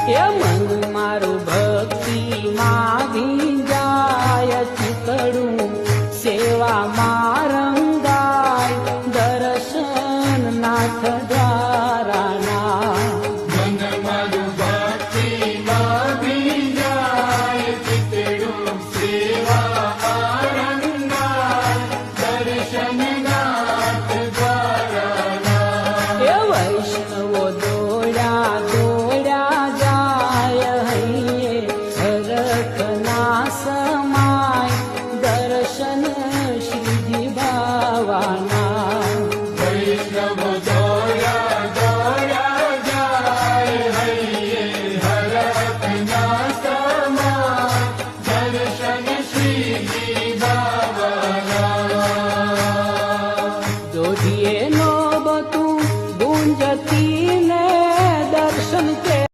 એ મન મારું ભક્તિ માં ભીંજાય ચિતડું સેવામાં રંગાય દર્શન નાથ દ્વારાના મન મારું